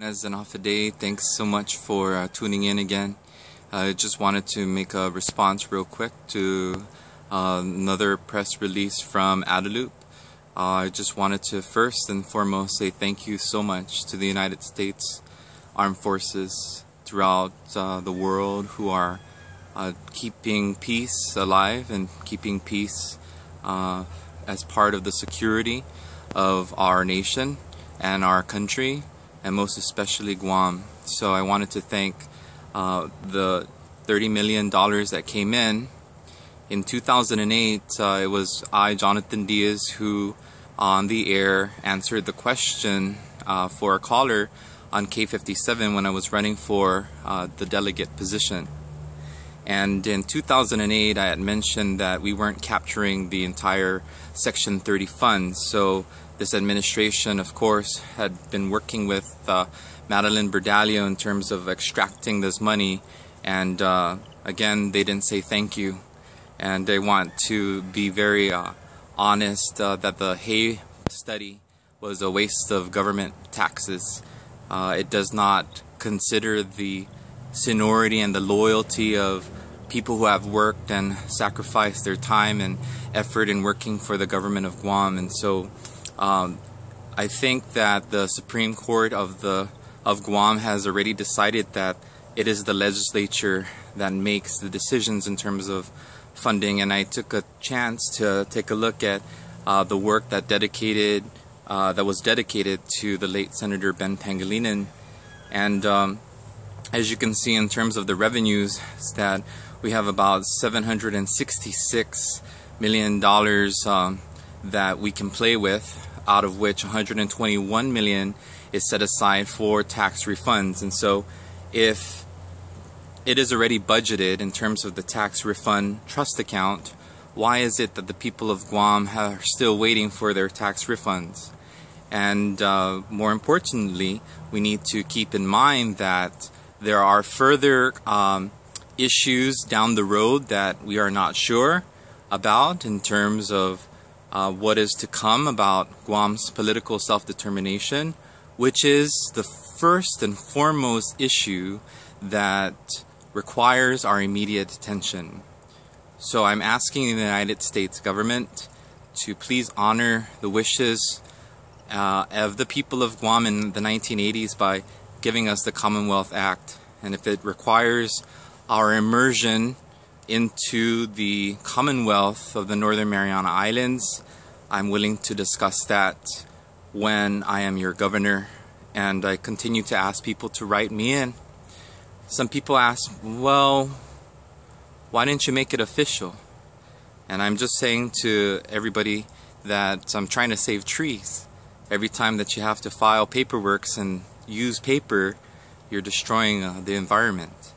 As an off day, thanks so much for tuning in again. I just wanted to make a response real quick to another press release from Adelup. I just wanted to first and foremost say thank you so much to the United States Armed Forces throughout the world who are keeping peace alive and keeping peace as part of the security of our nation and our country, and most especially Guam. So I wanted to thank the $30 million that came in. In 2008, it was I, Jonathan Diaz, who on the air answered the question for a caller on K57 when I was running for the delegate position. And in 2008, I had mentioned that we weren't capturing the entire Section 30 funds. So this administration, of course, had been working with Madeline Berdalio in terms of extracting this money. And again, they didn't say thank you. And they want to be very honest that the Hay study was a waste of government taxes. It does not consider the seniority and the loyalty of people who have worked and sacrificed their time and effort in working for the government of Guam. And so I think that the Supreme Court of Guam has already decided that it is the legislature that makes the decisions in terms of funding. And I took a chance to take a look at the work that was dedicated to the late Senator Ben Pangilinan. And as you can see, in terms of the revenues, that we have about $766 million that we can play with, out of which $121 million is set aside for tax refunds. And so if it is already budgeted in terms of the tax refund trust account, why is it that the people of Guam are still waiting for their tax refunds? And more importantly, we need to keep in mind that there are further issues down the road that we are not sure about in terms of what is to come about Guam's political self-determination, which is the first and foremost issue that requires our immediate attention. So I'm asking the United States government to please honor the wishes of the people of Guam in the 1980s by giving us the Commonwealth Act. And if it requires our immersion into the Commonwealth of the Northern Mariana Islands, I'm willing to discuss that when I am your governor. And I continue to ask people to write me in. Some people ask, well, why didn't you make it official? And I'm just saying to everybody that I'm trying to save trees. Every time that you have to file paperwork and use paper, you're destroying the environment.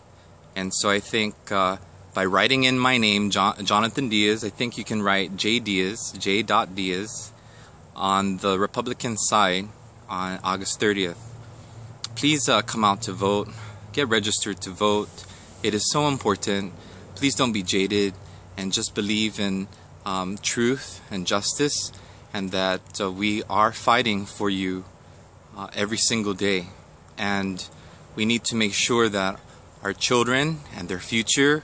And so I think by writing in my name, Jonathan Diaz, I think you can write J. Diaz, J.Diaz, on the Republican side on August 30th. Please come out to vote. Get registered to vote. It is so important. Please don't be jaded and just believe in truth and justice, and that we are fighting for you every single day. And we need to make sure that our children and their future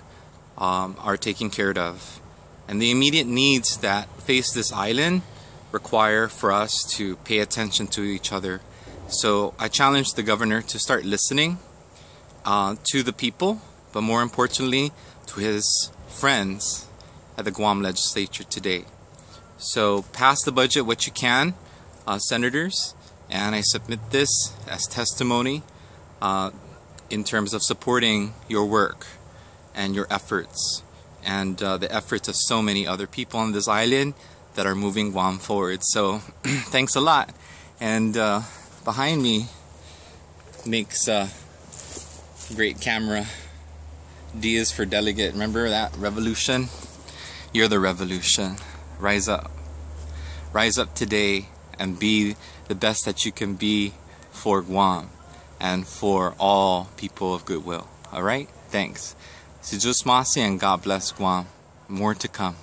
are taken care of. And the immediate needs that face this island require for us to pay attention to each other. So I challenge the governor to start listening to the people, but more importantly to his friends at the Guam legislature today. So pass the budget what you can, senators, and I submit this as testimony in terms of supporting your work and your efforts and the efforts of so many other people on this island that are moving Guam forward. So thanks a lot. And behind me makes a great camera. D is for delegate. Remember that revolution? You're the revolution. Rise up. Rise up today and be the best that you can be for Guam and for all people of goodwill. Alright? Thanks. Si Diyos masi and God bless Guam. More to come.